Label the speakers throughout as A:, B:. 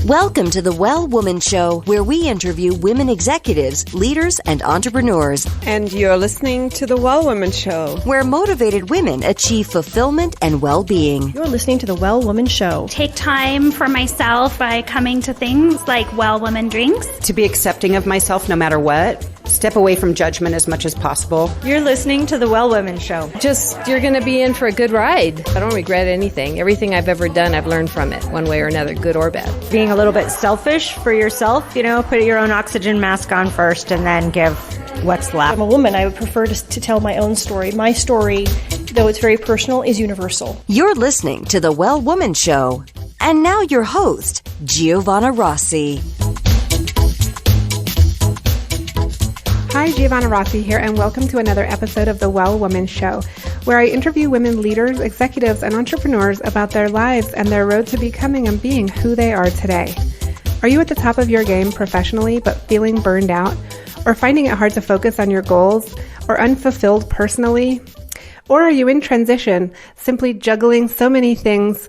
A: Welcome to the Well Woman Show, where we interview women executives, leaders, and entrepreneurs.
B: And you're listening to the Well Woman Show,
A: where motivated women achieve fulfillment and well-being.
C: You're listening to the Well Woman Show.
D: Take time for myself by coming to things like Well Woman Drinks.
E: To be accepting of myself no matter what. Step away from judgment as much as possible.
F: You're listening to the Well Woman Show.
G: You're going to be in for a good ride. I don't regret anything. Everything I've ever done, I've learned from it, one way or another, good or bad.
F: Being a little bit selfish for yourself, put your own oxygen mask on first and then give what's left.
C: I'm a woman. I would prefer to tell my own story. My story, though it's very personal, is universal.
A: You're listening to the Well Woman Show. And now your host, Giovanna Rossi.
H: Hi, Giovanna Rossi here, and welcome to another episode of The Well Woman Show, where I interview women leaders, executives, and entrepreneurs about their lives and their road to becoming and being who they are today. Are you at the top of your game professionally, but feeling burned out, or finding it hard to focus on your goals, or unfulfilled personally? Or are you in transition, simply juggling so many things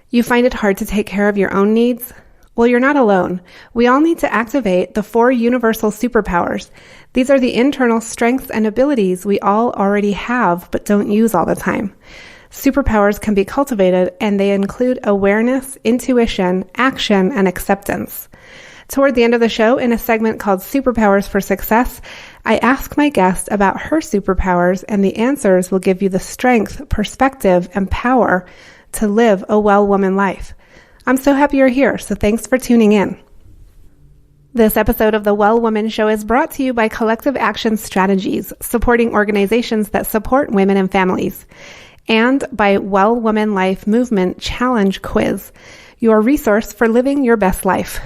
H: you find it hard to take care of your own needs? Well, you're not alone. We all need to activate the 4 universal superpowers. These are the internal strengths and abilities we all already have but don't use all the time. Superpowers can be cultivated, and they include awareness, intuition, action, and acceptance. Toward the end of the show, in a segment called Superpowers for Success, I ask my guest about her superpowers, and the answers will give you the strength, perspective, and power to live a well woman life. I'm so happy you're here, so thanks for tuning in. This episode of The Well Woman Show is brought to you by Collective Action Strategies, supporting organizations that support women and families, and by Well Woman Life Movement Challenge Quiz, your resource for living your best life.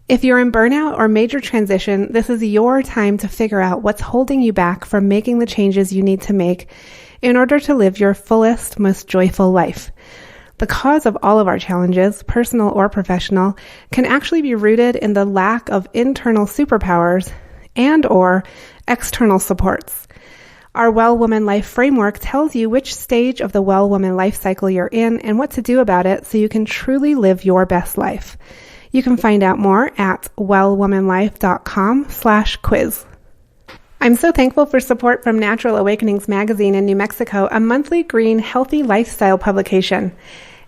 H: If you're in burnout or major transition, this is your time to figure out what's holding you back from making the changes you need to make in order to live your fullest, most joyful life. The cause of all of our challenges, personal or professional, can actually be rooted in the lack of internal superpowers and or external supports. Our Well Woman Life framework tells you which stage of the Well Woman life cycle you're in and what to do about it so you can truly live your best life. You can find out more at wellwomanlife.com/quiz. I'm so thankful for support from Natural Awakenings Magazine in New Mexico, a monthly green, healthy lifestyle publication,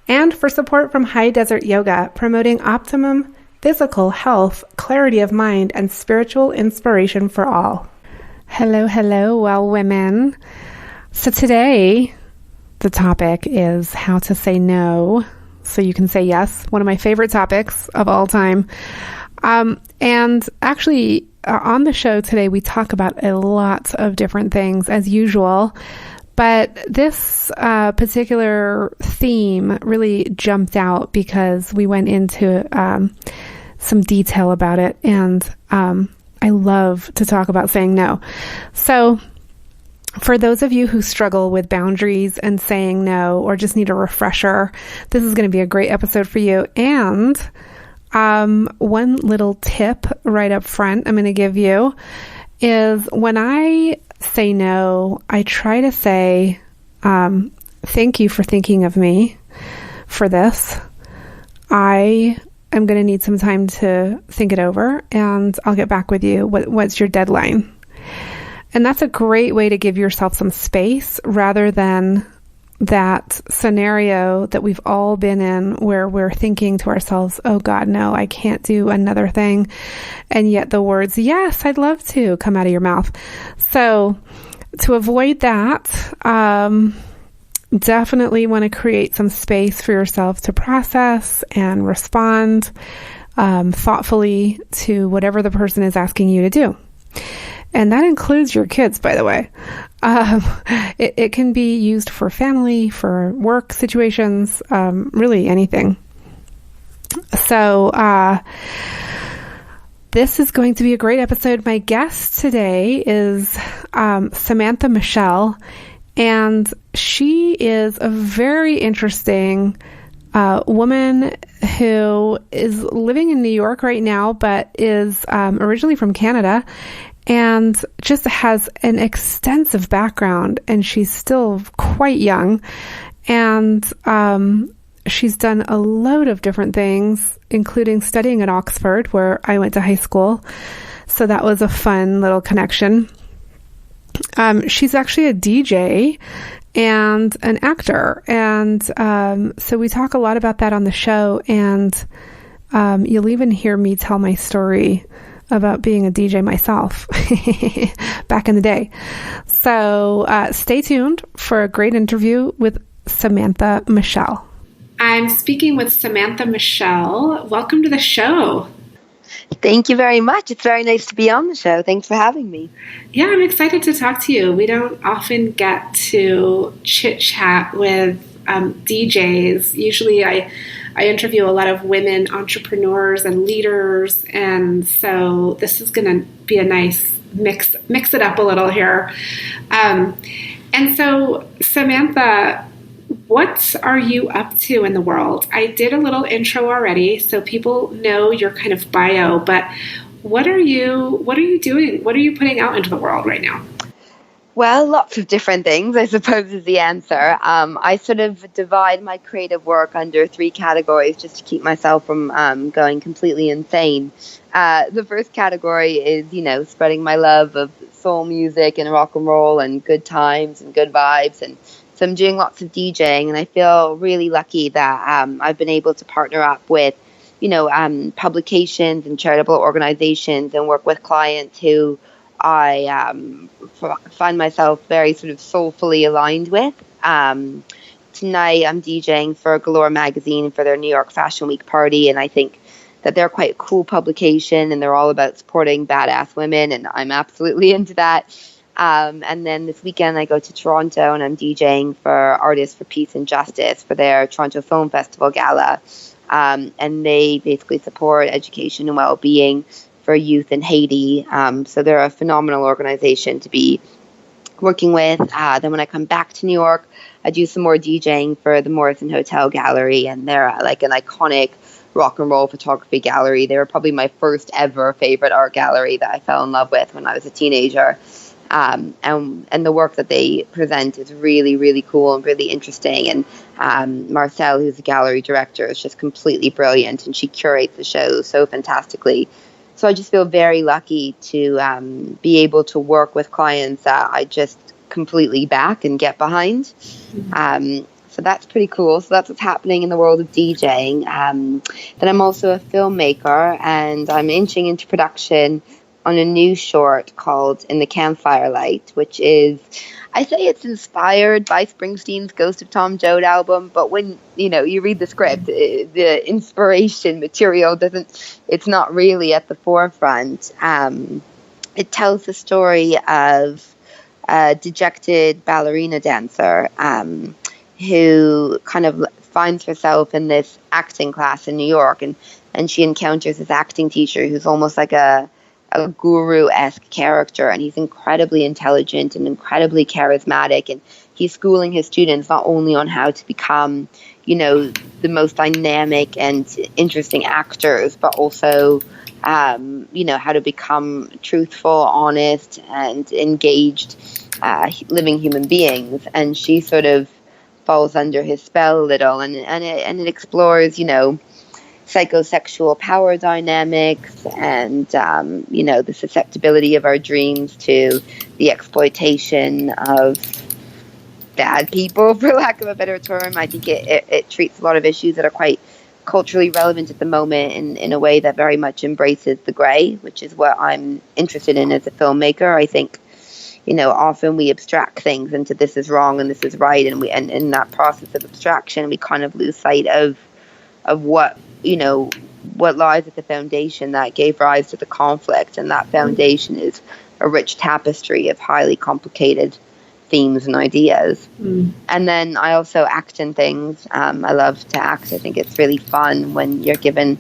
H: and for support from High Desert Yoga, promoting optimum physical health, clarity of mind, and spiritual inspiration for all. Hello, well women. So today, the topic is how to say no so you can say yes, one of my favorite topics of all time. And actually, on the show today, we talk about a lot of different things as usual, but this particular theme really jumped out because we went into some detail about it, and I love to talk about saying no. So for those of you who struggle with boundaries and saying no, or just need a refresher, this is going to be a great episode for you. And one little tip right up front I'm going to give you is when I say no, I try to say, thank you for thinking of me for this. I am going to need some time to think it over, and I'll get back with you. What's your deadline? And that's a great way to give yourself some space rather than that scenario that we've all been in where we're thinking to ourselves, oh God, no, I can't do another thing. And yet the words, yes, I'd love to, come out of your mouth. So to avoid that, definitely want to create some space for yourself to process and respond thoughtfully to whatever the person is asking you to do. And that includes your kids, by the way. It can be used for family, for work situations, really anything. So this is going to be a great episode. My guest today is Samantha Michelle, and she is a very interesting woman who is living in New York right now, but is originally from Canada, and just has an extensive background, and she's still quite young. And she's done a load of different things, including studying at Oxford, where I went to high school. So that was a fun little connection. She's actually a DJ and an actor. And so we talk a lot about that on the show. And you'll even hear me tell my story about being a DJ myself back in the day. So stay tuned for a great interview with Samantha Michelle.
I: I'm speaking with Samantha Michelle. Welcome to the show.
J: Thank you very much. It's very nice to be on the show. Thanks for having me.
I: Yeah, I'm excited to talk to you. We don't often get to chit-chat with DJs. Usually I interview a lot of women entrepreneurs and leaders, and so this is going to be a nice mix it up a little here. And so, Samantha, what are you up to in the world? I did a little intro already, so people know your kind of bio, but what are you doing? What are you putting out into the world right now?
J: Well, lots of different things, I suppose, is the answer. I sort of divide my creative work under 3 categories just to keep myself from going completely insane. The first category is, spreading my love of soul music and rock and roll and good times and good vibes. And so I'm doing lots of DJing, and I feel really lucky that I've been able to partner up with, publications and charitable organizations and work with clients who I find myself very sort of soulfully aligned with. Tonight I'm DJing for Flaunt Magazine for their New York Fashion Week party, and I think that they're quite a cool publication, and they're all about supporting badass women, and I'm absolutely into that. And then this weekend I go to Toronto, and I'm DJing for Artists for Peace and Justice for their Toronto Film Festival Gala. And they basically support education and well-being for youth in Haiti. So they're a phenomenal organization to be working with. Then when I come back to New York, I do some more DJing for the Morrison Hotel Gallery, and they're like an iconic rock and roll photography gallery. They were probably my first ever favorite art gallery that I fell in love with when I was a teenager. And the work that they present is really, really cool and really interesting. And Marcel, who's the gallery director, is just completely brilliant, and she curates the show so fantastically. So I just feel very lucky to be able to work with clients that I just completely back and get behind. So that's pretty cool. So that's what's happening in the world of DJing. Then I'm also a filmmaker, and I'm inching into production on a new short called In the Campfire Light, which is, I say it's inspired by Springsteen's Ghost of Tom Joad album, but when you read the script, the inspiration material it's not really at the forefront. It tells the story of a dejected ballerina dancer who kind of finds herself in this acting class in New York, and she encounters this acting teacher who's almost like a guru-esque character, and he's incredibly intelligent and incredibly charismatic, and he's schooling his students not only on how to become, the most dynamic and interesting actors, but also, how to become truthful, honest, and engaged living human beings. And she sort of falls under his spell a little, and it explores, psychosexual power dynamics and, the susceptibility of our dreams to the exploitation of bad people, for lack of a better term. I think it treats a lot of issues that are quite culturally relevant at the moment in a way that very much embraces the gray, which is what I'm interested in as a filmmaker. I think, often we abstract things into this is wrong and this is right, and in that process of abstraction, we kind of lose sight of what lies at the foundation that gave rise to the conflict. And that foundation is a rich tapestry of highly complicated themes and ideas. And then I also act in things. I love to act. I think it's really fun when you're given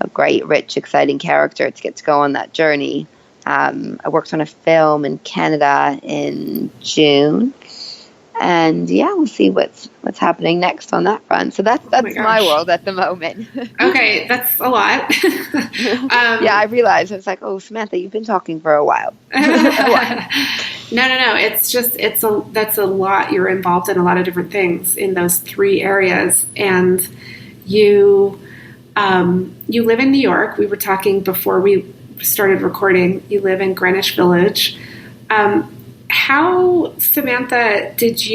J: a great, rich, exciting character to get to go on that journey. I worked on a film in Canada in June. And we'll see what's happening next on that front. So that's my world at the moment.
I: Okay, that's a lot.
J: I realized. I was like, oh, Samantha, you've been talking for a while.
I: No. That's a lot. You're involved in a lot of different things in those three areas, and you live in New York. We were talking before we started recording. You live in Greenwich Village. How, Samantha, how did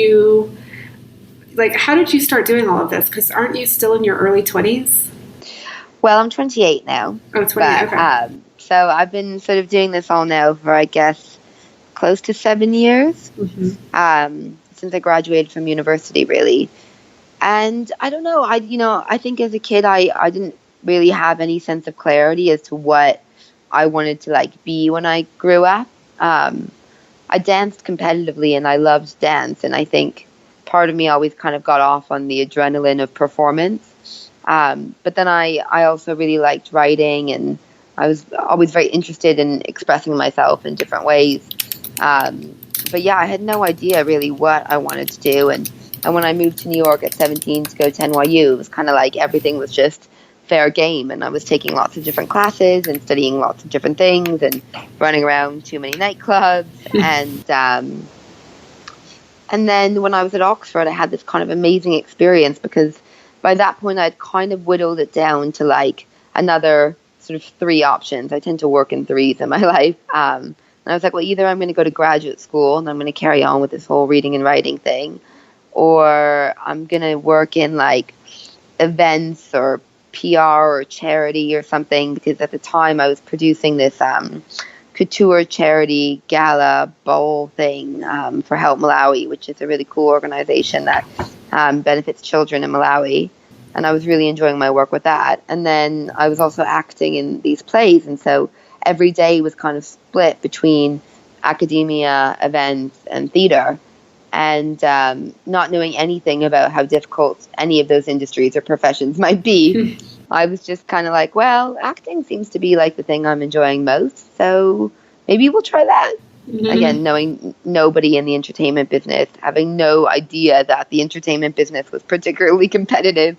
I: you start doing all of this? Because aren't you still in your early 20s?
J: Well, I'm 28 now.
I: Oh, 28, okay.
J: So I've been sort of doing this all now for, I guess, close to 7 years, since I graduated from university, really. And I don't know, I think as a kid, I didn't really have any sense of clarity as to what I wanted to be when I grew up. I danced competitively and I loved dance. And I think part of me always kind of got off on the adrenaline of performance. But then I also really liked writing, and I was always very interested in expressing myself in different ways. But yeah, I had no idea really what I wanted to do. And when I moved to New York at 17 to go to NYU, it was kind of like everything was just fair game. And I was taking lots of different classes and studying lots of different things and running around too many nightclubs. And then when I was at Oxford, I had this kind of amazing experience, because by that point I'd kind of whittled it down to another sort of 3 options. I tend to work in 3s in my life. And I was like, well, either I'm going to go to graduate school and I'm going to carry on with this whole reading and writing thing, or I'm going to work in events or PR or charity or something, because at the time I was producing this couture charity gala bowl thing for Help Malawi, which is a really cool organization that benefits children in Malawi. And I was really enjoying my work with that. And then I was also acting in these plays. And so every day was kind of split between academia, events, and theater. And not knowing anything about how difficult any of those industries or professions might be, I was just kind of like, well, acting seems to be the thing I'm enjoying most, so maybe we'll try that. Again, knowing nobody in the entertainment business, having no idea that the entertainment business was particularly competitive,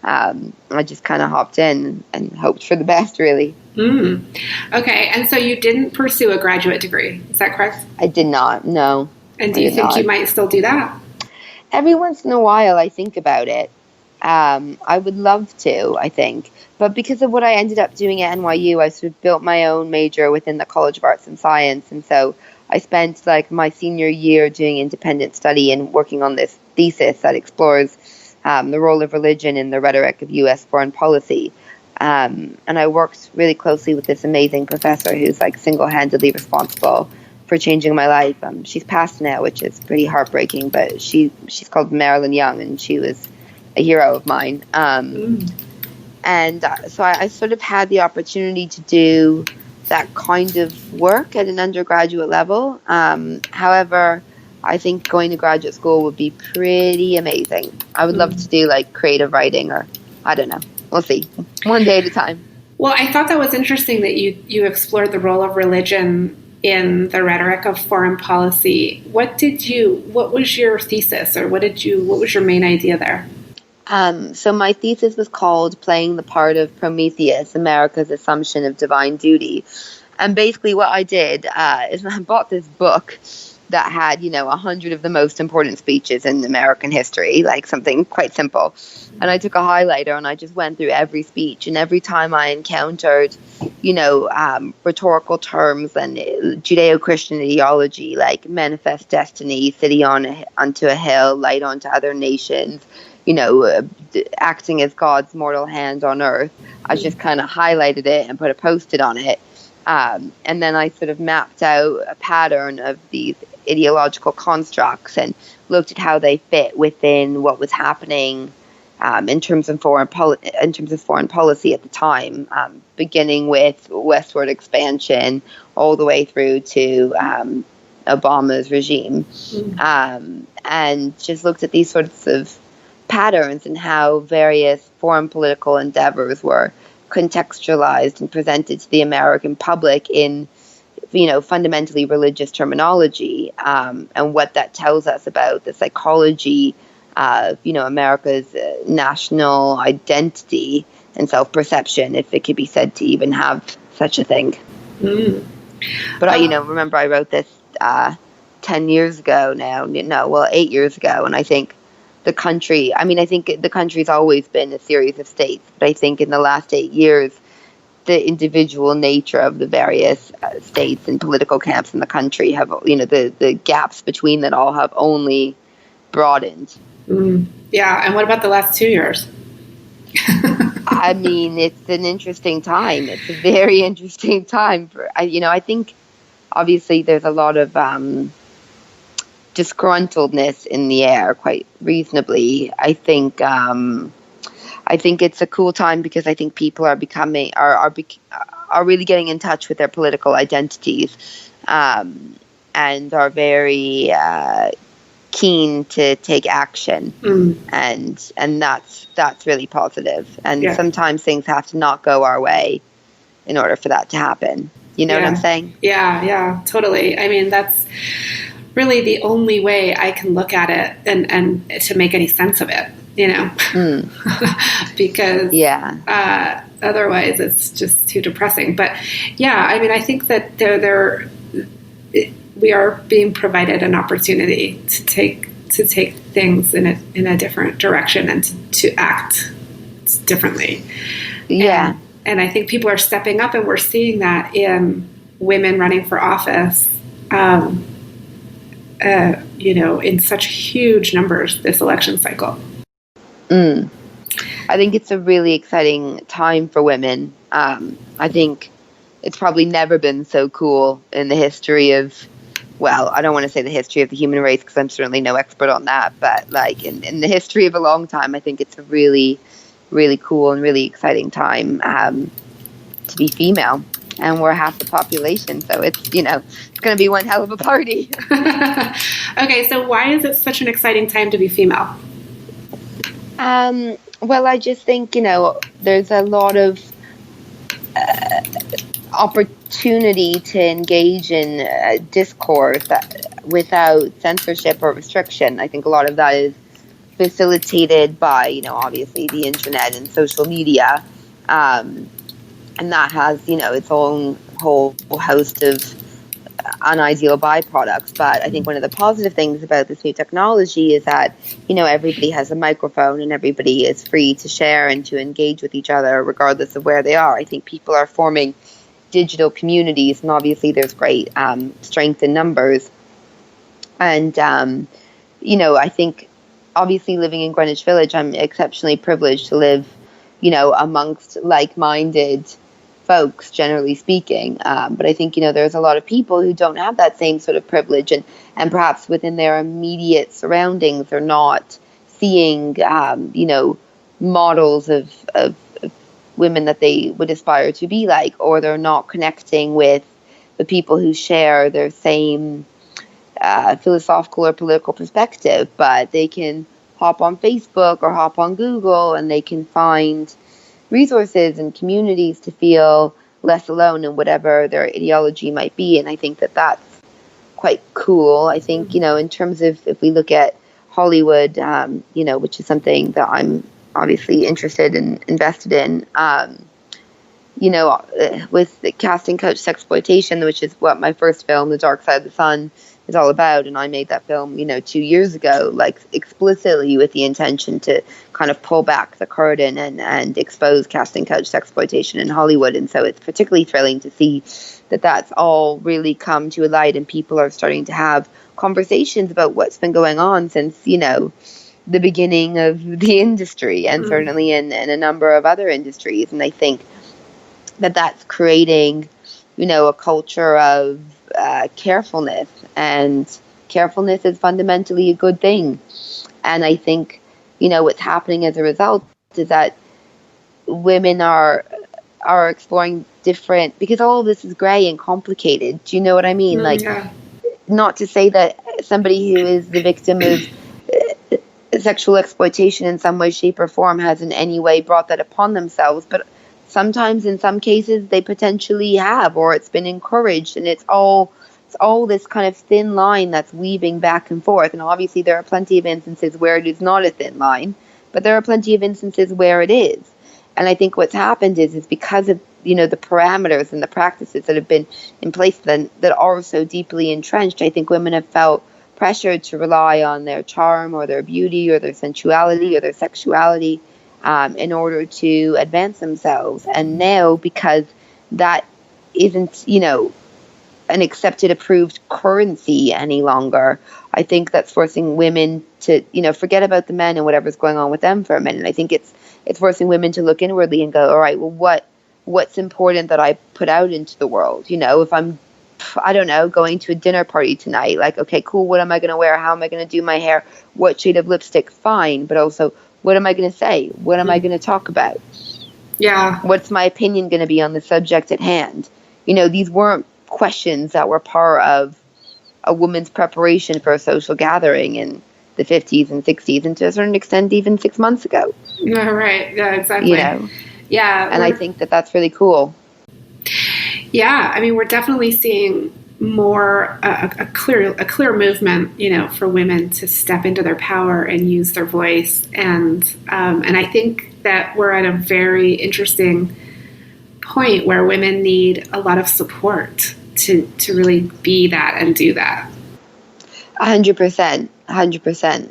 J: I just kind of hopped in and hoped for the best, really.
I: Okay, and so you didn't pursue a graduate degree, is that correct?
J: I did not, no.
I: And do you think you might still do that?
J: Every once in a while I think about it. I would love to, I think. But because of what I ended up doing at NYU, I sort of built my own major within the College of Arts and Science. And so I spent my senior year doing independent study and working on this thesis that explores the role of religion in the rhetoric of U.S. foreign policy. And I worked really closely with this amazing professor who's single-handedly responsible for changing my life. She's passed now, which is pretty heartbreaking, but she's called Marilyn Young, and she was a hero of mine. And so I sort of had the opportunity to do that kind of work at an undergraduate level. However, I think going to graduate school would be pretty amazing. I would love to do creative writing, or I don't know. We'll see. One day at a time.
I: Well, I thought that was interesting that you explored the role of religion in the rhetoric of foreign policy. What was your thesis, or what was your main idea there?
J: So my thesis was called Playing the Part of Prometheus, America's Assumption of Divine Duty. And basically what I did is I bought this book that had, 100 of the most important speeches in American history, something quite simple. And I took a highlighter and I just went through every speech. And every time I encountered, rhetorical terms and Judeo-Christian ideology, like manifest destiny, city onto a hill, light onto other nations, acting as God's mortal hand on earth, I just kind of highlighted it and put a Post-it on it. And then I sort of mapped out a pattern of these ideological constructs and looked at how they fit within what was happening in terms of foreign policy at the time, beginning with westward expansion all the way through to Obama's regime, and just looked at these sorts of patterns and how various foreign political endeavors were contextualized and presented to the American public in, fundamentally religious terminology, and what that tells us about the psychology of, America's national identity and self-perception, if it could be said to even have such a thing. But I remember I wrote this 10 years ago now. No, well, 8 years ago. And I think the country, I think the country's always been a series of states, but I think in the last 8 years, the individual nature of the various states and political camps in the country have, the gaps between that all have only broadened.
I: Yeah. And what about the last 2 years?
J: It's an interesting time. It's a very interesting time I think obviously there's a lot of disgruntledness in the air, quite reasonably. I think it's a cool time because I think people are really getting in touch with their political identities, and are very keen to take action, and that's really positive. And sometimes things have to not go our way in order for that to happen. You know what I'm saying?
I: Yeah, totally. That's really the only way I can look at it and to make any sense of it, because otherwise it's just too depressing. But I think that we are being provided an opportunity to take things in a different direction and to act differently.
J: Yeah.
I: And I think people are stepping up, and we're seeing that in women running for office, in such huge numbers this election cycle.
J: I think it's a really exciting time for women. I think it's probably never been so cool in the history of, well, I don't want to say the history of the human race because I'm certainly no expert on that, but like in the history of a long time, I think it's a really, really cool and really exciting time to be female. And we're half the population, so it's going to be one hell of a party.
I: Okay, so why is it such an exciting time to be female?
J: Well, I just think, there's a lot of opportunity to engage in discourse without censorship or restriction. I think a lot of that is facilitated by, obviously the internet and social media. And that has, its own whole host of unideal byproducts. But I think one of the positive things about this new technology is that, everybody has a microphone and everybody is free to share and to engage with each other regardless of where they are. I think people are forming digital communities, and obviously there's great strength in numbers. And, I think obviously living in Greenwich Village, I'm exceptionally privileged to live, amongst like-minded folks, generally speaking. But I think, there's a lot of people who don't have that same sort of privilege, and perhaps within their immediate surroundings are not seeing, models of women that they would aspire to be like, or they're not connecting with the people who share their same philosophical or political perspective, but they can hop on Facebook or hop on Google and they can find resources and communities to feel less alone in whatever their ideology might be. And I think that that's quite cool. I think, in terms of if we look at Hollywood, which is something that I'm obviously interested and invested in, with the casting couch sexploitation, which is what my first film, The Dark Side of the Sun, is all about. And I made that film, 2 years ago, like explicitly with the intention to kind of pull back the curtain and expose casting couch sexploitation in Hollywood. And so it's particularly thrilling to see that that's all really come to a light and people are starting to have conversations about what's been going on since, the beginning of the industry, and certainly in a number of other industries. And I think that that's creating, a culture of carefulness, and carefulness is fundamentally a good thing. And I think, what's happening as a result is that women are exploring different, because all of this is gray and complicated. Do you know what I mean? Not to say that somebody who is the victim of sexual exploitation in some way, shape, or form has in any way brought that upon themselves, but sometimes in some cases they potentially have, or it's been encouraged, and it's all this kind of thin line that's weaving back and forth. And obviously there are plenty of instances where it is not a thin line, but there are plenty of instances where it is. And I think what's happened is because of, the parameters and the practices that have been in place that are so deeply entrenched, I think women have felt pressured to rely on their charm or their beauty or their sensuality or their sexuality in order to advance themselves. And now, because that isn't, an accepted, approved currency any longer, I think that's forcing women to, forget about the men and whatever's going on with them for a minute. I think it's forcing women to look inwardly and go, all right, well, what's important that I put out into the world? If I'm, I don't know, going to a dinner party tonight, like, okay, cool, what am I going to wear? How am I going to do my hair? What shade of lipstick? Fine. But also, what am I going to say? What am I going to talk about?
I: Yeah.
J: What's my opinion going to be on the subject at hand? These weren't questions that were part of a woman's preparation for a social gathering in the 50s and 60s, and to a certain extent, even 6 months ago.
I: Right. Yeah, exactly. Yeah.
J: And I think that that's really cool.
I: Yeah. I mean, we're definitely seeing more a clear movement, for women to step into their power and use their voice. And I think that we're at a very interesting point where women need a lot of support to really be that and do that.
J: 100%.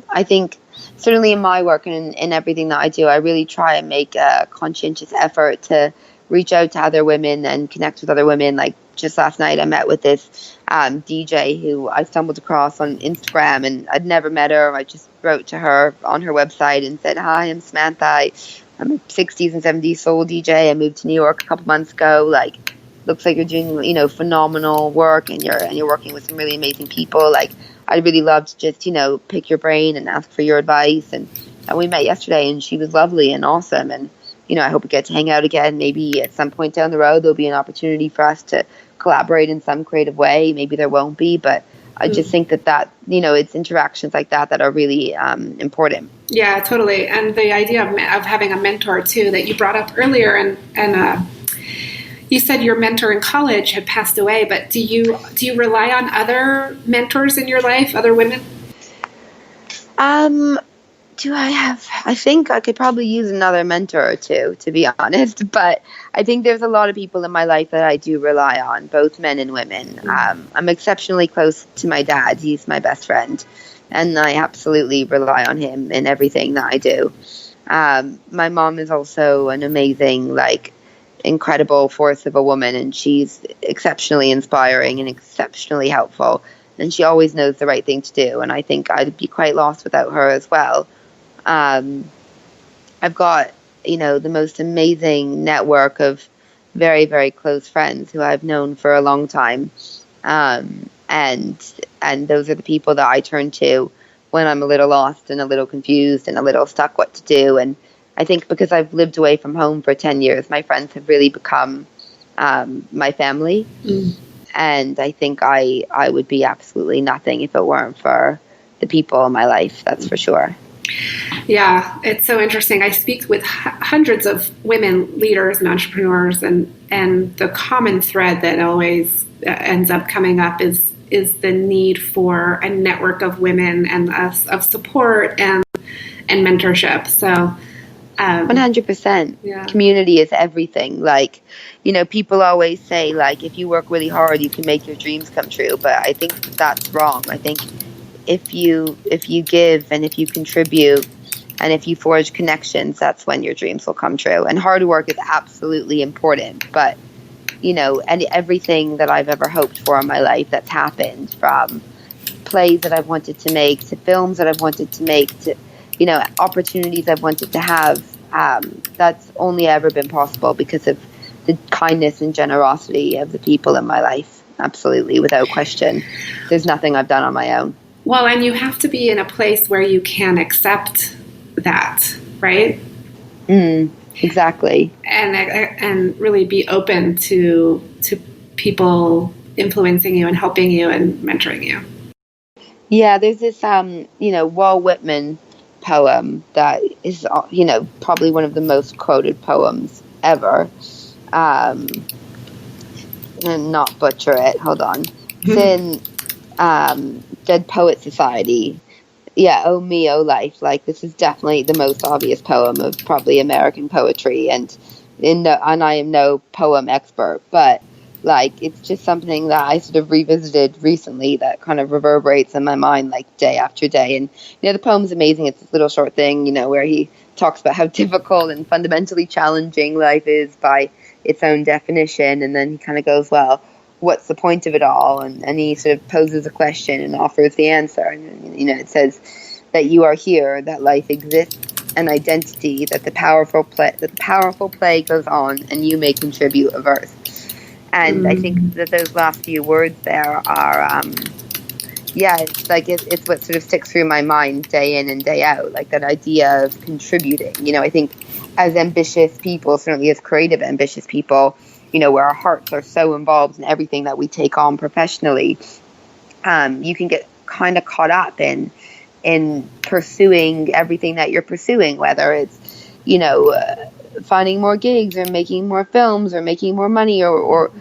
J: I think certainly in my work and in everything that I do, I really try and make a conscientious effort to reach out to other women and connect with other women. Like just last night, I met with this DJ who I stumbled across on Instagram, and I'd never met her. I just wrote to her on her website and said, "Hi, I'm Samantha. I'm a 60s and 70s soul DJ. I moved to New York a couple months ago. Like, looks like you're doing, phenomenal work, and you're working with some really amazing people. Like, I'd really love to just, pick your brain and ask for your advice." And we met yesterday, and she was lovely and awesome. And, I hope we get to hang out again. Maybe at some point down the road, there'll be an opportunity for us to collaborate in some creative way. Maybe there won't be, but I just think that it's interactions like that are really important.
I: Yeah, totally. And the idea of having a mentor too, that you brought up earlier, and you said your mentor in college had passed away, but do you rely on other mentors in your life, other women?
J: I think I could probably use another mentor or two, to be honest, but I think there's a lot of people in my life that I do rely on, both men and women. I'm exceptionally close to my dad. He's my best friend, and I absolutely rely on him in everything that I do. My mom is also an amazing, incredible force of a woman, and she's exceptionally inspiring and exceptionally helpful, and she always knows the right thing to do, and I think I'd be quite lost without her as well. I've got, the most amazing network of very, very close friends who I've known for a long time. And those are the people that I turn to when I'm a little lost and a little confused and a little stuck what to do. And I think because I've lived away from home for 10 years, my friends have really become my family. And I think I would be absolutely nothing if it weren't for the people in my life, that's for sure.
I: Yeah, it's so interesting. I speak with hundreds of women leaders and entrepreneurs, and the common thread that always ends up coming up is the need for a network of women and of support and mentorship. So
J: 100%.
I: Yeah.
J: Community is everything. People always say, if you work really hard, you can make your dreams come true. But I think that's wrong. I think if you give and if you contribute and if you forge connections, that's when your dreams will come true. And hard work is absolutely important. But, and everything that I've ever hoped for in my life that's happened, from plays that I've wanted to make to films that I've wanted to make to, opportunities I've wanted to have, that's only ever been possible because of the kindness and generosity of the people in my life. Absolutely, without question. There's nothing I've done on my own.
I: Well, and you have to be in a place where you can accept that, right?
J: Exactly.
I: And really be open to people influencing you and helping you and mentoring you.
J: Yeah, there's this, Walt Whitman poem that is, probably one of the most quoted poems ever. And not butcher it. Hold on. It's in Dead Poet Society. Yeah, Oh Me, Oh Life. This is definitely the most obvious poem of probably American poetry. And and I am no poem expert, but like it's just something that I sort of revisited recently that kind of reverberates in my mind like day after day. And the poem's amazing. It's this little short thing, where he talks about how difficult and fundamentally challenging life is by its own definition, and then he kind of goes, well, what's the point of it all? And he sort of poses a question and offers the answer. And it says that you are here, that life exists, an identity, that the powerful play goes on, and you may contribute a verse. And I think that those last few words there are, it's like it's what sort of sticks through my mind day in and day out, like that idea of contributing. I think as ambitious people, certainly as creative ambitious people, where our hearts are so involved in everything that we take on professionally, you can get kind of caught up in pursuing everything that you're pursuing, whether it's, finding more gigs or making more films or making more money or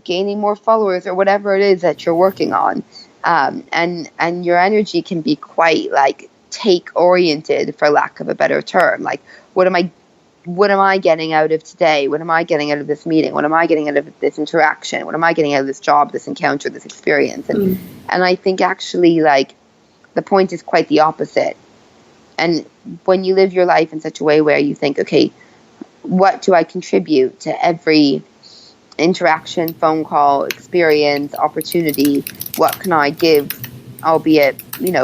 J: gaining more followers or whatever it is that you're working on. And your energy can be quite like take oriented, for lack of a better term. Like, what am I getting out of today? What am I getting out of this meeting? What am I getting out of this interaction? What am I getting out of this job, this encounter, this experience? And I think actually like the point is quite the opposite. And when you live your life in such a way where you think, okay, what do I contribute to every interaction, phone call, experience, opportunity? What can I give, albeit,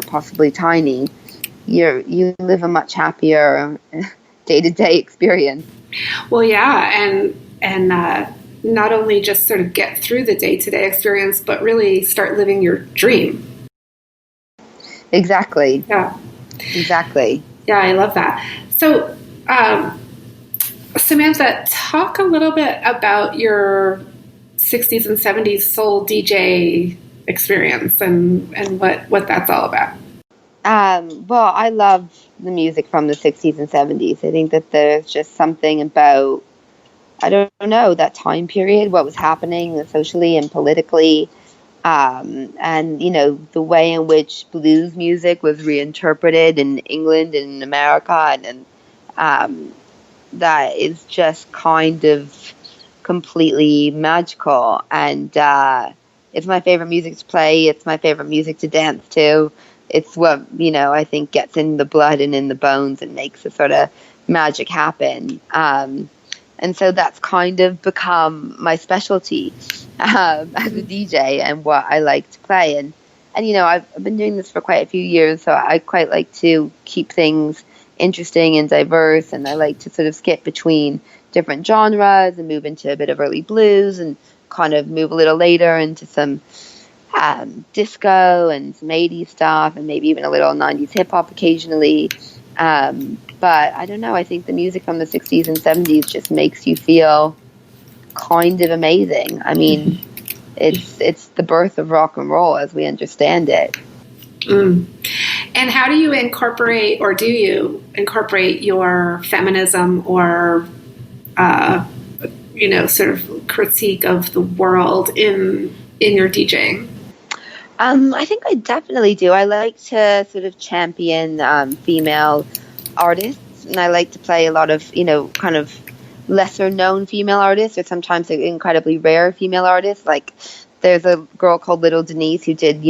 J: possibly tiny? You live a much happier day-to-day experience.
I: Well, yeah, and not only just sort of get through the day-to-day experience, but really start living your dream.
J: Exactly.
I: Yeah.
J: Exactly.
I: Yeah, I love that. So, Samantha, talk a little bit about your 60s and 70s soul DJ experience and what that's all about.
J: Well, I love the music from the 60s and 70s. I think that there's just something about, I don't know, that time period, what was happening socially and politically, and, the way in which blues music was reinterpreted in England and in America, and that is just kind of completely magical. And it's my favorite music to play. It's my favorite music to dance to. It's what, I think gets in the blood and in the bones and makes the sort of magic happen. And so that's kind of become my specialty as a DJ and what I like to play. And I've been doing this for quite a few years, so I quite like to keep things interesting and diverse, and I like to sort of skip between different genres and move into a bit of early blues and kind of move a little later into some disco and some 80s stuff and maybe even a little 90s hip hop occasionally. But I don't know, I think the music from the 60s and 70s just makes you feel kind of amazing. I mean, it's the birth of rock and roll as we understand it.
I: And how do you incorporate, or do you incorporate your feminism or, sort of critique of the world in your DJing?
J: I think I definitely do. I like to sort of champion female artists, and I like to play a lot of, kind of lesser known female artists, or sometimes incredibly rare female artists. Like there's a girl called Little Denise who did,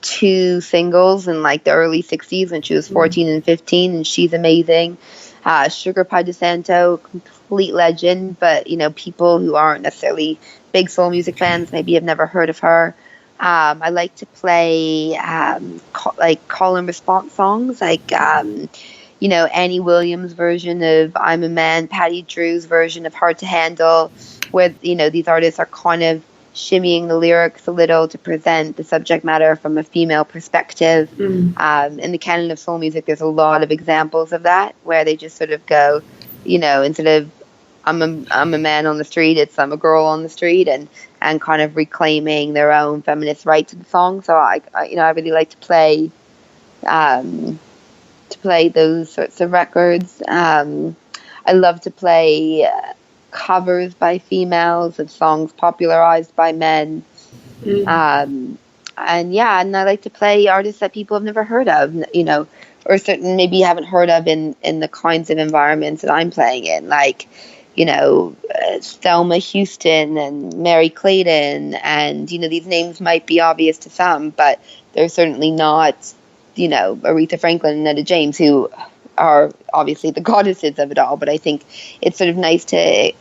J: 2 singles in like the early 60s when she was 14 and 15, and she's amazing. Sugar Pie DeSanto, complete legend, but people who aren't necessarily big soul music fans maybe have never heard of her. I like to play call and response songs, like Annie Williams' version of I'm a Man, Patty Drew's version of Hard to Handle, where these artists are kind of shimmying the lyrics a little to present the subject matter from a female perspective. In the canon of soul music, there's a lot of examples of that, where they just sort of go, instead of I'm a man on the street, it's I'm a girl on the street, and kind of reclaiming their own feminist right to the song. So I really like to play those sorts of records. I love to play covers by females of songs popularized by men. And I like to play artists that people have never heard of, or certain maybe haven't heard of in the kinds of environments that I'm playing in. Like, Thelma Houston and Mary Clayton, and these names might be obvious to some, but they're certainly not Aretha Franklin and Etta James, who are obviously the goddesses of it all. But I think it's sort of nice to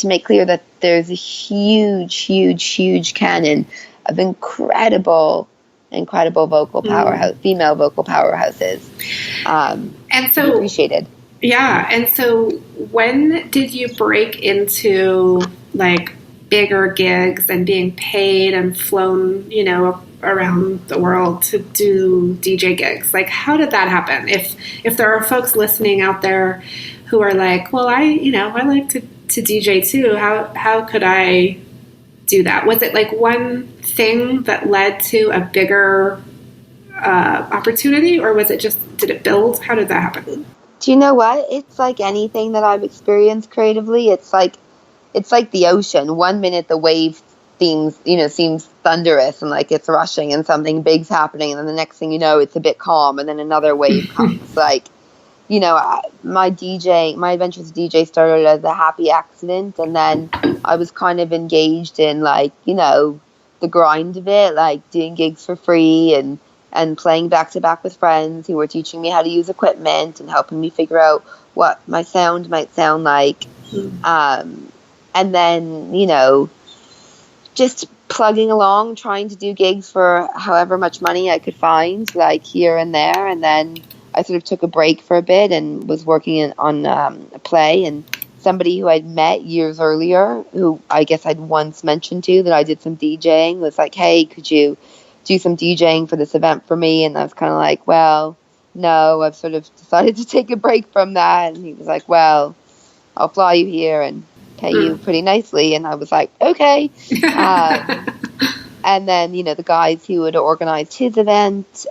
J: make clear that there's a huge canon of incredible vocal powerhouse, female vocal powerhouses,
I: and so
J: appreciated.
I: Yeah. And so when did you break into like bigger gigs and being paid and flown, around the world to do DJ gigs? Like, how did that happen? If there are folks listening out there who are like, well, I like to DJ too. How could I do that? Was it like one thing that led to a bigger opportunity, or was it just, did it build? How did that happen?
J: Do you know what? It's like anything that I've experienced creatively. It's like the ocean. 1 minute the wave seems thunderous and like it's rushing and something big's happening, and then the next thing you know, it's a bit calm, and then another wave comes. Like, my adventures as DJ started as a happy accident, and then I was kind of engaged in the grind of it, like doing gigs for free and playing back to back with friends who were teaching me how to use equipment and helping me figure out what my sound might sound like. And then, just plugging along, trying to do gigs for however much money I could find, like here and there. And then I sort of took a break for a bit and was working on a play, and somebody who I'd met years earlier, who I guess I'd once mentioned to that I did some DJing, was like, hey, could you do some DJing for this event for me? And I was kind of like, well, no, I've sort of decided to take a break from that. And he was like, well, I'll fly you here and pay you pretty nicely. And I was like, okay. And then, the guys who had organized his event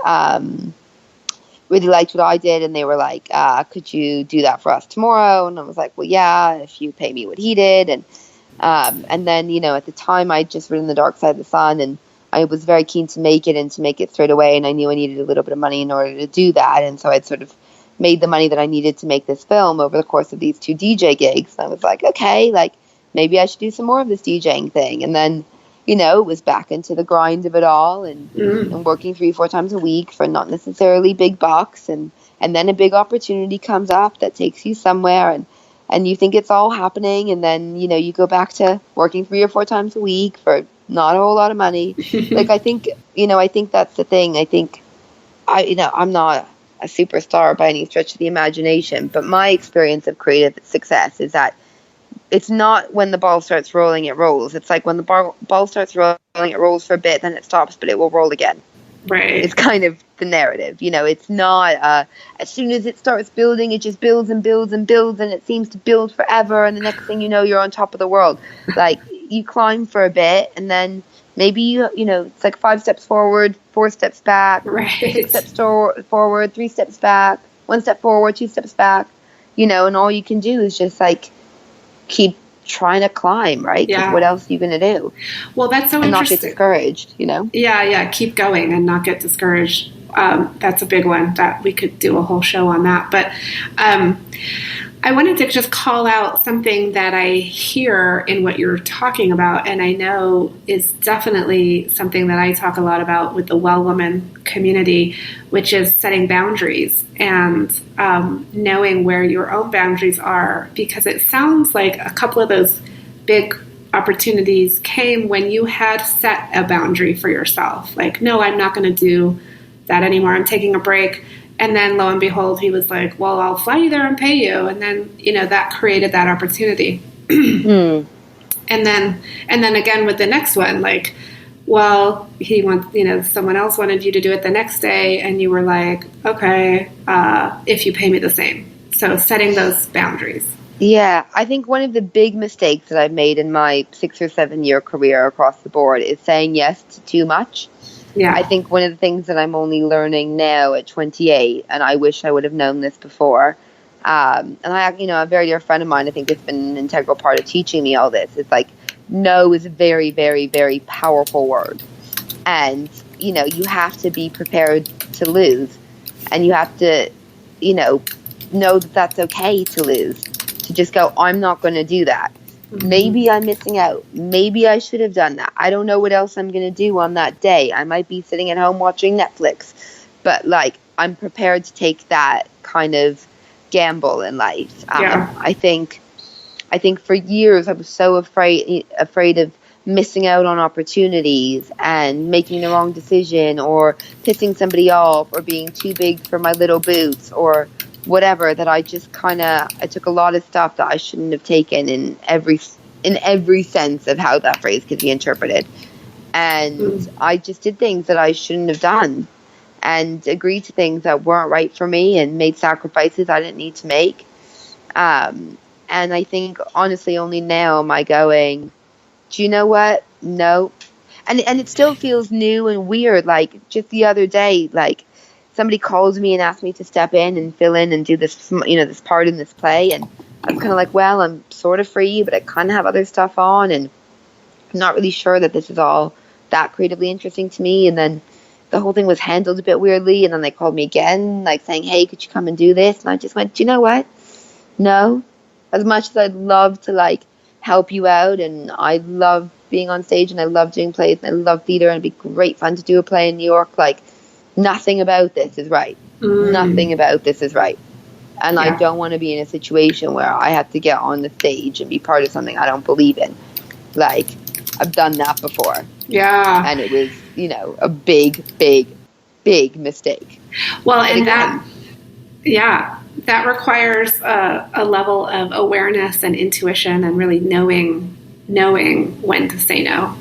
J: really liked what I did, and they were like, could you do that for us tomorrow? And I was like, well, yeah, if you pay me what he did. And then, at the time I'd just written The Dark Side of the Sun, and I was very keen to make it and to make it straight away. And I knew I needed a little bit of money in order to do that. And so I'd sort of made the money that I needed to make this film over the course of these 2 DJ gigs. And I was like, okay, like maybe I should do some more of this DJing thing. And then, it was back into the grind of it all, and working 3-4 times a week for not necessarily big bucks. And then a big opportunity comes up that takes you somewhere, and you think it's all happening. And then, you go back to working 3 or 4 times a week for not a whole lot of money. Like, I think that's the thing. I think I'm not a superstar by any stretch of the imagination, but my experience of creative success is that it's not when the ball starts rolling, it rolls. It's like when the ball starts rolling, it rolls for a bit, then it stops, but it will roll again.
I: Right.
J: It's kind of the narrative. It's not as soon as it starts building, it just builds and builds and builds, and it seems to build forever, and the next thing you know, you're on top of the world. Like, you climb for a bit, and then maybe it's like 5 steps forward, 4 steps back,
I: right.
J: 6 steps forward, 3 steps back, 1 step forward, 2 steps back, and all you can do is just like keep trying to climb, right?
I: Yeah.
J: What else are you going to do?
I: Well, that's so
J: and
I: interesting.
J: Not get discouraged,
I: Yeah, keep going and not get discouraged. That's a big one that we could do a whole show on that. But I wanted to just call out something that I hear in what you're talking about, and I know is definitely something that I talk a lot about with the Well Woman community, which is setting boundaries and knowing where your own boundaries are, because it sounds like a couple of those big opportunities came when you had set a boundary for yourself. Like, no, I'm not going to do that anymore. I'm taking a break. And then lo and behold, he was like, well, I'll fly you there and pay you. And then, that created that opportunity. And then again with the next one, like, well, someone else wanted you to do it the next day. And you were like, okay, if you pay me the same. So setting those boundaries.
J: Yeah, I think one of the big mistakes that I've made in my 6 or 7 year career across the board is saying yes to too much.
I: Yeah.
J: I think one of the things that I'm only learning now at 28, and I wish I would have known this before, and a very dear friend of mine, I think it's been an integral part of teaching me all this. It's like, no is a very, very, very powerful word. And, you have to be prepared to lose. And you have to, know that that's okay to lose. to just go, I'm not going to do that. Maybe I'm missing out. Maybe I should have done that. I don't know what else I'm going to do on that day. I might be sitting at home watching Netflix. But, like, I'm prepared to take that kind of gamble in life. I think for years I was so afraid of missing out on opportunities and making the wrong decision or pissing somebody off or being too big for my little boots or whatever, that I just I took a lot of stuff that I shouldn't have taken in every sense of how that phrase could be interpreted. And I just did things that I shouldn't have done and agreed to things that weren't right for me and made sacrifices I didn't need to make. And I think, honestly, only now am I going, do you know what? No. And it still feels new and weird. Like, just the other day, like, somebody calls me and asks me to step in and fill in and do this, this part in this play. And I'm kind of like, well, I'm sort of free, but I kind of have other stuff on. And I'm not really sure that this is all that creatively interesting to me. And then the whole thing was handled a bit weirdly. And then they called me again, like saying, hey, could you come and do this? And I just went, do you know what? No. As much as I'd love to, like, help you out, and I love being on stage and I love doing plays and I love theater and it'd be great fun to do a play in New York, like, nothing about this is right. Nothing about this is right. And I don't want to be in a situation where I have to get on the stage and be part of something I don't believe in. Like, I've done that before. Yeah. And it was, a big, big, big mistake.
I: Well, and that requires a level of awareness and intuition and really knowing when to say no.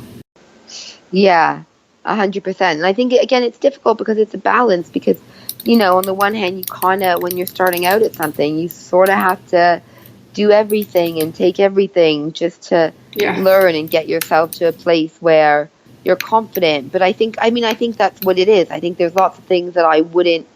J: Yeah, 100%. And I think, again, it's difficult because it's a balance because, on the one hand, you kind of, when you're starting out at something, you sort of have to do everything and take everything just to learn and get yourself to a place where you're confident. But I think that's what it is. I think there's lots of things that I wouldn't,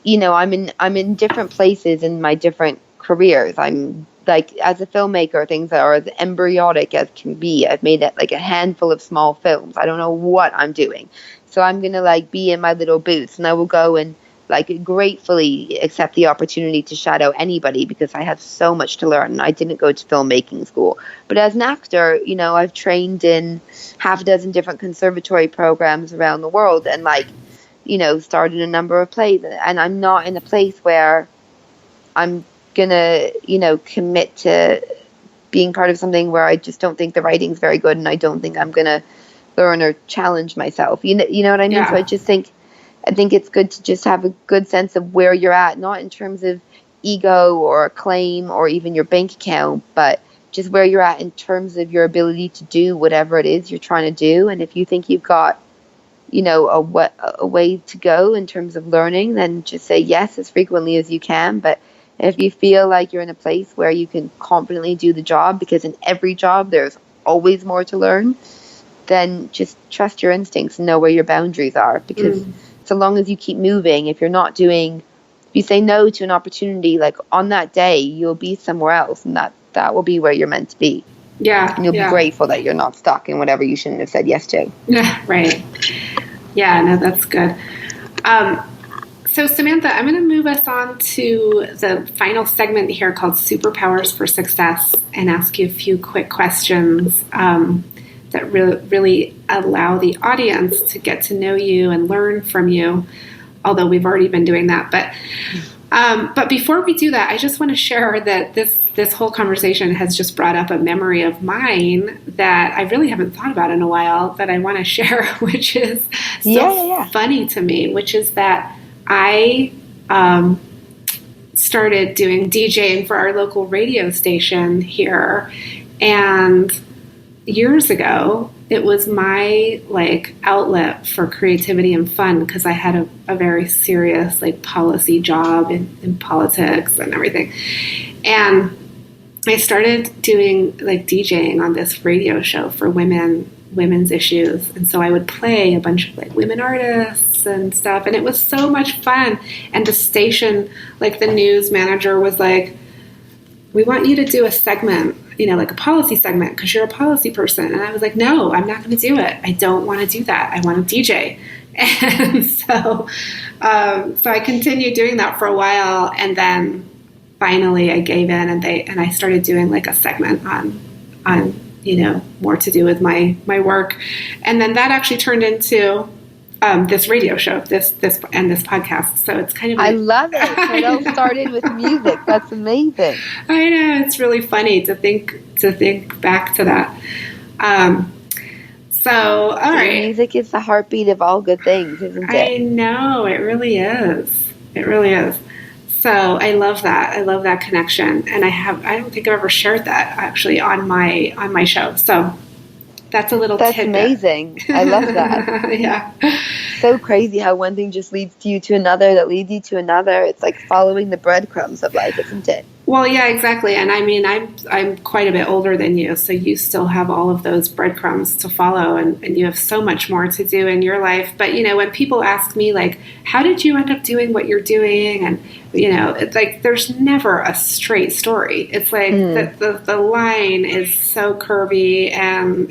J: I'm in different places in my different careers. I'm, like, as a filmmaker, things that are as embryonic as can be. I've made it like a handful of small films. I don't know what I'm doing. So I'm going to, like, be in my little booth, and I will go and, like, gratefully accept the opportunity to shadow anybody because I have so much to learn. I didn't go to filmmaking school. But as an actor, I've trained in half a dozen different conservatory programs around the world and, like, started a number of plays. And I'm not in a place where I'm gonna commit to being part of something where I just don't think the writing's very good and I don't think I'm gonna learn or challenge myself. You know what I mean? So I think it's good to just have a good sense of where you're at, not in terms of ego or acclaim or even your bank account, but just where you're at in terms of your ability to do whatever it is you're trying to do. And if you think you've got a way to go in terms of learning, then just say yes as frequently as you can. But if you feel like you're in a place where you can confidently do the job, because in every job there's always more to learn, then just trust your instincts and know where your boundaries are. Because so long as you keep moving, if you say no to an opportunity, like, on that day, you'll be somewhere else, and that will be where you're meant to be. Yeah. And you'll be grateful that you're not stuck in whatever you shouldn't have said yes to.
I: Yeah, right. Yeah, no, that's good. So, Samantha, I'm going to move us on to the final segment here called Superpowers for Success and ask you a few quick questions that really allow the audience to get to know you and learn from you, although we've already been doing that. But before we do that, I just want to share that this whole conversation has just brought up a memory of mine that I really haven't thought about in a while that I want to share, which is funny to me, which is that I started doing DJing for our local radio station here, and years ago it was my, like, outlet for creativity and fun because I had a very serious, like, policy job in politics and everything, and I started doing, like, DJing on this radio show for women's issues, and so I would play a bunch of, like, women artists and stuff, and it was so much fun. And the station, like, the news manager was like, we want you to do a segment, like a policy segment, because you're a policy person. And I was like, no, I'm not going to do it. I don't want to do that. I want to DJ. And so I continued doing that for a while, and then finally I gave in, and I started doing like a segment on more to do with my work, and then that actually turned into this radio show, this podcast. So it's kind of
J: I love it. So it all started with music. That's amazing.
I: I know, it's really funny to think back to that. So all right,
J: music is the heartbeat of all good things, isn't it?
I: I know, it really is. It really is. So I love that. I love that connection, and I don't think I've ever shared that actually on my show. So that's a little tidbit.
J: Amazing. I love that.
I: Yeah.
J: So crazy how one thing just leads you to another that leads you to another. It's like following the breadcrumbs of life, isn't it?
I: Well, yeah, exactly. And I mean, I'm quite a bit older than you, so you still have all of those breadcrumbs to follow, and you have so much more to do in your life. But, when people ask me, like, how did you end up doing what you're doing? And, it's like there's never a straight story. It's like the line is so curvy, and,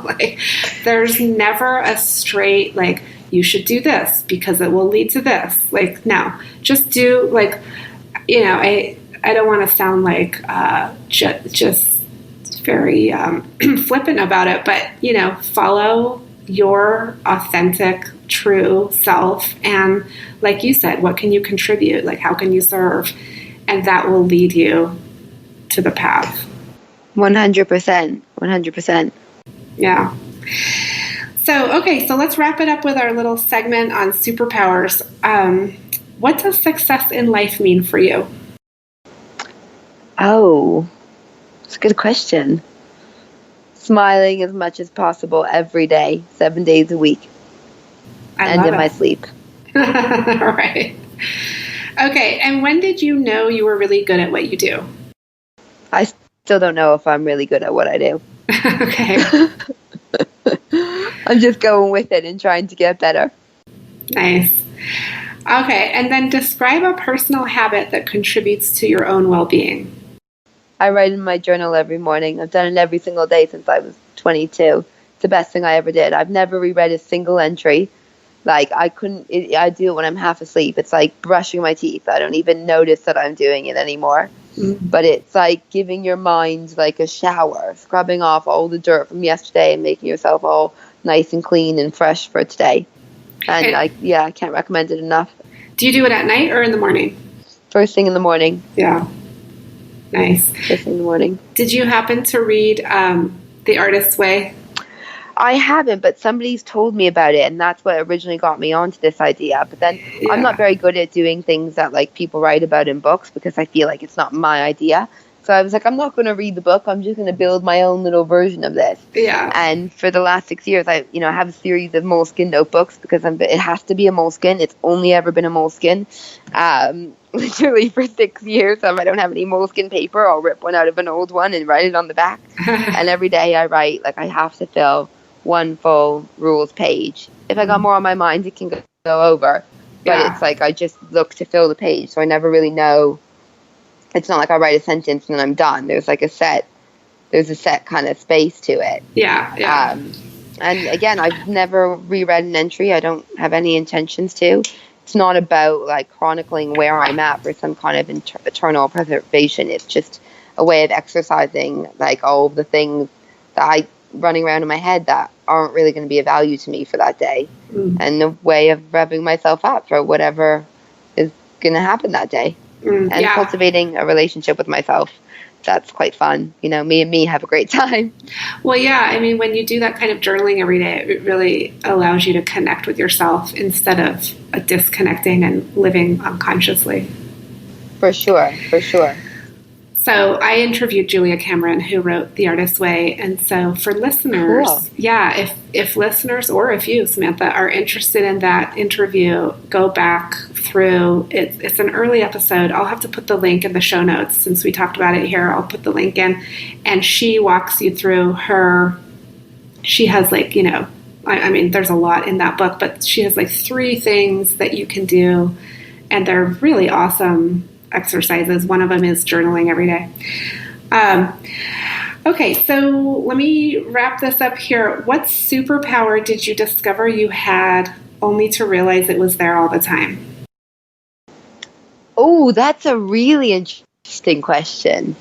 I: like there's never a straight, like, you should do this because it will lead to this. Like, no, just do, like, I don't want to sound like just very flippant about it, but, follow your authentic, true self. And like you said, what can you contribute? Like, how can you serve? And that will lead you to the path.
J: 100%. 100%.
I: Yeah. So, okay, so let's wrap it up with our little segment on superpowers. What does success in life mean for you?
J: Oh, it's a good question. Smiling as much as possible every day, 7 days a week. And in my sleep.
I: All right. Okay, and when did you know you were really good at what you do?
J: I still don't know if I'm really good at what I do.
I: Okay.
J: I'm just going with it and trying to get better.
I: Nice. Okay, and then describe a personal habit that contributes to your own well-being.
J: I write in my journal every morning. I've done it every single day since I was 22. It's the best thing I ever did. I've never reread a single entry. Like, I do it when I'm half asleep. It's like brushing my teeth. I don't even notice that I'm doing it anymore. Mm-hmm. But it's like giving your mind like a shower, scrubbing off all the dirt from yesterday and making yourself all nice and clean and fresh for today. And I can't recommend it enough.
I: Do you do it at night or in the morning?
J: First thing in the morning.
I: Yeah. Nice.
J: First thing in the morning.
I: Did you happen to read The Artist's Way?
J: I haven't, but somebody's told me about it, and that's what originally got me onto this idea. But then I'm not very good at doing things that like people write about in books because I feel like it's not my idea. So I was like, I'm not going to read the book. I'm just going to build my own little version of this.
I: Yeah.
J: And for the last 6 years, I have a series of moleskin notebooks because it has to be a moleskin. It's only ever been a moleskin. Literally for 6 years, if I don't have any moleskin paper, I'll rip one out of an old one and write it on the back. And every day I write, like I have to fill one full rules page. If I got more on my mind, it can go over. But it's like I just look to fill the page, so I never really know. It's not like I write a sentence and then I'm done. There's a set kind of space to it.
I: Yeah.
J: And again, I've never reread an entry. I don't have any intentions to. It's not about like chronicling where I'm at for some kind of eternal preservation. It's just a way of exercising like all of the things that I running around in my head that aren't really going to be of value to me for that day. And a way of revving myself up for whatever is going to happen that day. And cultivating a relationship with myself. That's quite fun. Me and me have a great time.
I: Well, yeah. I mean, when you do that kind of journaling every day, it really allows you to connect with yourself instead of disconnecting and living unconsciously.
J: For sure.
I: So I interviewed Julia Cameron, who wrote The Artist's Way. And so for listeners, if listeners or if you, Samantha, are interested in that interview, go back through. It's an early episode. I'll have to put the link in the show notes since we talked about it here. I'll put the link in. And she walks you through she has like, I mean, there's a lot in that book, but she has like 3 things that you can do. And they're really awesome exercises. One of them is journaling every day. Okay, so let me wrap this up here. What superpower did you discover you had only to realize it was there all the time?
J: Oh, that's a really interesting question.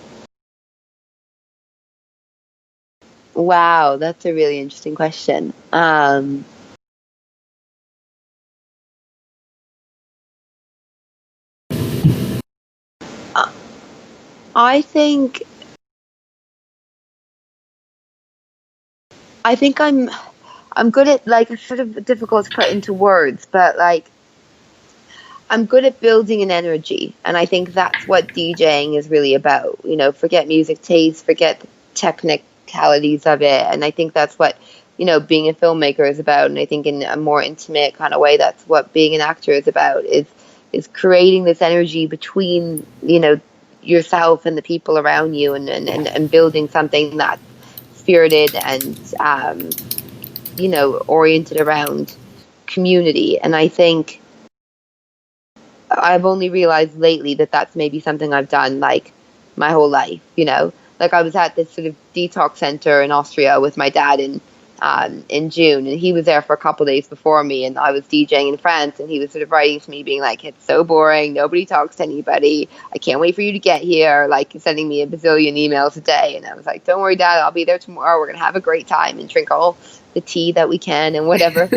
J: Wow, that's a really interesting question. I think I'm good at, like, it's sort of difficult to put into words, but like I'm good at building an energy, and I think that's what DJing is really about. You know, forget music taste, forget the technicalities of it, and I think that's what, you know, being a filmmaker is about. And I think in a more intimate kind of way, that's what being an actor is about. Is creating this energy between, you know, yourself and the people around you, and building something that's spirited and you know, oriented around community. And I think I've only realized lately that that's maybe something I've done like my whole life, you know. Like I was at this sort of detox center in Austria with my dad in June, and he was there for a couple of days before me, and I was DJing in France, and he was sort of writing to me being like, it's so boring, nobody talks to anybody, I can't wait for you to get here, like sending me a bazillion emails a day. And I was like, don't worry, Dad, I'll be there tomorrow, we're gonna have a great time and drink all the tea that we can and whatever.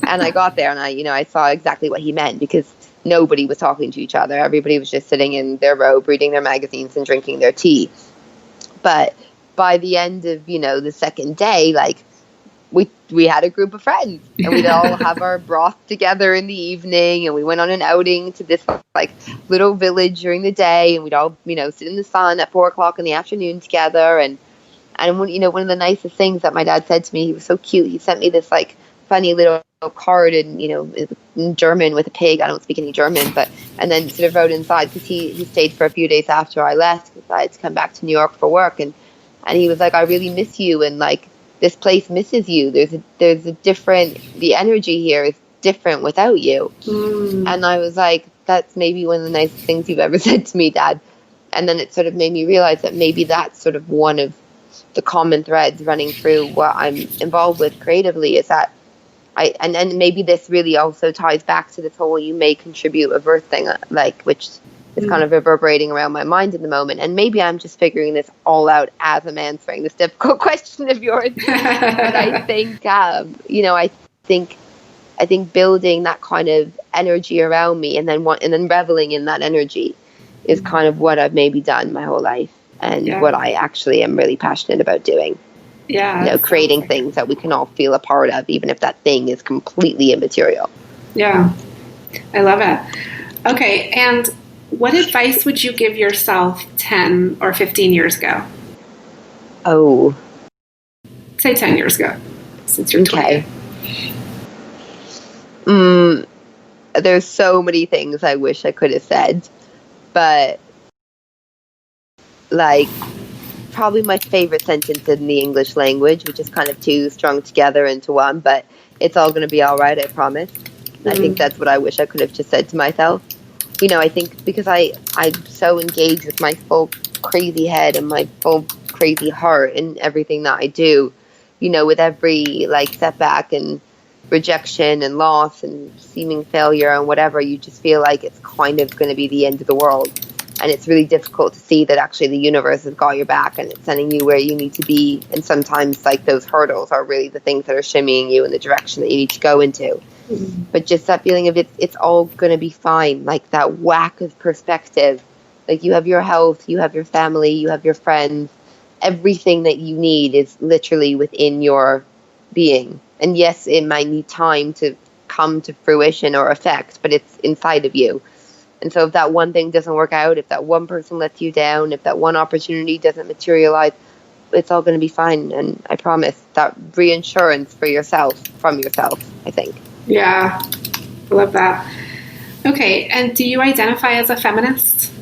J: And I got there, and I saw exactly what he meant, because nobody was talking to each other, everybody was just sitting in their robe reading their magazines and drinking their tea. But by the end of, you know, the second day, like we had a group of friends, and we'd all have our broth together in the evening, and we went on an outing to this like little village during the day, and we'd all, you know, sit in the sun at 4:00 in the afternoon together. And you know, one of the nicest things that my dad said to me, he was so cute, he sent me this like funny little card, and, you know, in German with a pig. I don't speak any German, and then sort of wrote inside, because he stayed for a few days after I left, because I had to come back to New York for work, and he was like, I really miss you, and like this place misses you. There's a different, the energy here is different without you. And I was like, that's maybe one of the nicest things you've ever said to me, Dad. And then it sort of made me realize that maybe that's sort of one of the common threads running through what I'm involved with creatively, is that and then maybe this really also ties back to this whole you may contribute a verse thing, like, which is kind of reverberating around my mind in the moment. And maybe I'm just figuring this all out as I'm answering this difficult question of yours. But I think, you know, I think building that kind of energy around me, and then reveling in that energy, is kind of what I've maybe done my whole life, and what I actually am really passionate about doing. Yeah, you know, creating things that we can all feel a part of, even if that thing is completely immaterial.
I: Yeah, I love it. Okay, and what advice would you give yourself 10 or 15 years ago?
J: Oh.
I: Say 10 years ago, since you're 20.
J: Okay. There's so many things I wish I could have said, but like, probably my favorite sentence in the English language, which is kind of two strung together into one, but it's all going to be all right, I promise. I think that's what I wish I could have just said to myself. You know, I think because I'm so engaged with my full crazy head and my full crazy heart in everything that I do, you know, with every like setback and rejection and loss and seeming failure and whatever, you just feel like it's kind of going to be the end of the world. And it's really difficult to see that actually the universe has got your back, and it's sending you where you need to be. And sometimes like those hurdles are really the things that are shimmying you in the direction that you need to go into. But just that feeling of it's all going to be fine. Like that whack of perspective. Like you have your health, you have your family, you have your friends. Everything that you need is literally within your being. And yes, it might need time to come to fruition or effect, but it's inside of you. And so if that one thing doesn't work out, if that one person lets you down, if that one opportunity doesn't materialize, it's all going to be fine. And I promise that reassurance for yourself, from yourself, I think.
I: Yeah, I love that. Okay, and do you identify as a feminist?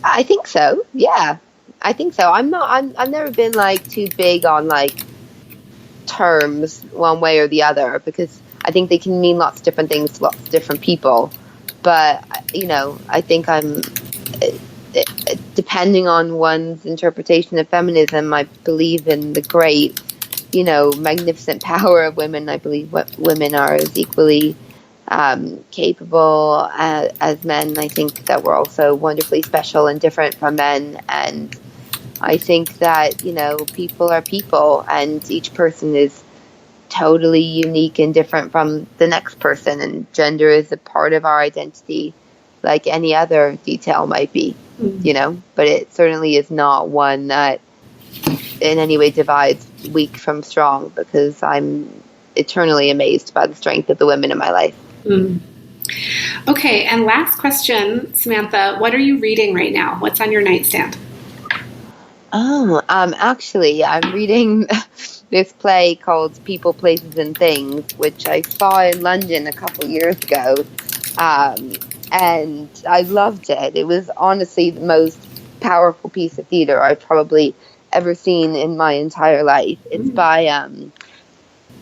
J: I think so. Yeah, I think so. I've never been like too big on like terms one way or the other, because I think they can mean lots of different things to lots of different people. But, you know, I think depending on one's interpretation of feminism, I believe in the great, you know, magnificent power of women. I believe what women are is equally capable as men. I think that we're also wonderfully special and different from men. And I think that, people are people, and each person is totally unique and different from the next person. And gender is a part of our identity like any other detail might be, but it certainly is not one that in any way divides weak from strong, because I'm eternally amazed by the strength of the women in my life.
I: Okay, and last question, Samantha, what are you reading right now? What's on your nightstand?
J: Actually, I'm reading this play called People, Places and Things, which I saw in London a couple years ago, and I loved it. It was honestly the most powerful piece of theater I've probably ever seen in my entire life. It's by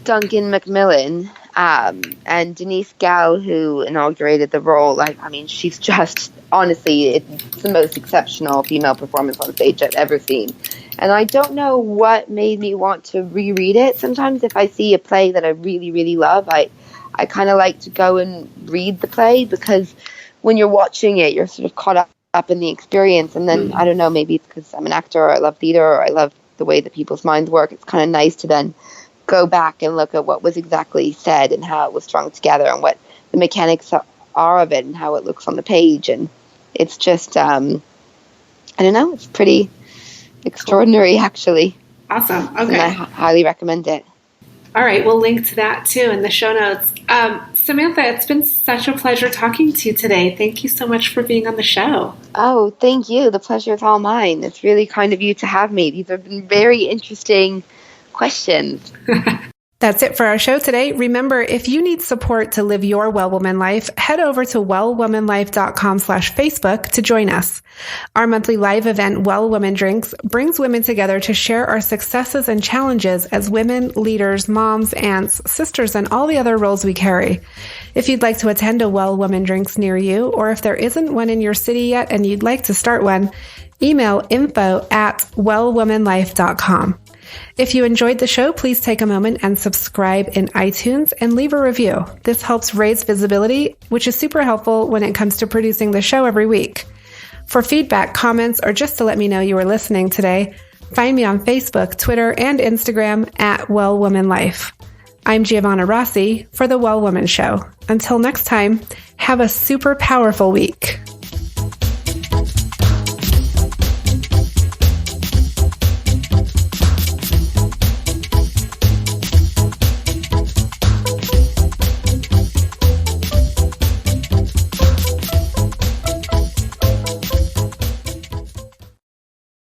J: Duncan Macmillan, and Denise Gall, who inaugurated the role. She's just, honestly, it's the most exceptional female performance on stage I've ever seen. And I don't know what made me want to reread it. Sometimes if I see a play that I really, really love, I kind of like to go and read the play, because when you're watching it, you're sort of caught up in the experience. And then, I don't know, maybe it's because I'm an actor, or I love theater, or I love the way that people's minds work. It's kind of nice to then go back and look at what was exactly said and how it was strung together and what the mechanics are of it and how it looks on the page. And it's just, I don't know, it's pretty extraordinary, actually.
I: Awesome. Okay.
J: And I highly recommend it.
I: All right, we'll link to that too in the show notes. Samantha, it's been such a pleasure talking to you today. Thank you so much for being on the show.
J: Oh, thank you. The pleasure is all mine. It's really kind of you to have me. These have been very interesting questions.
H: That's it for our show today. Remember, if you need support to live your Well Woman life, head over to wellwomanlife.com/Facebook to join us. Our monthly live event, Well Woman Drinks, brings women together to share our successes and challenges as women, leaders, moms, aunts, sisters, and all the other roles we carry. If you'd like to attend a Well Woman Drinks near you, or if there isn't one in your city yet and you'd like to start one, email info@wellwomanlife.com. If you enjoyed the show, please take a moment and subscribe in iTunes and leave a review. This helps raise visibility, which is super helpful when it comes to producing the show every week. For feedback, comments, or just to let me know you were listening today, find me on Facebook, Twitter, and Instagram @WellWomanLife. I'm Giovanna Rossi for The Well Woman Show. Until next time, have a super powerful week.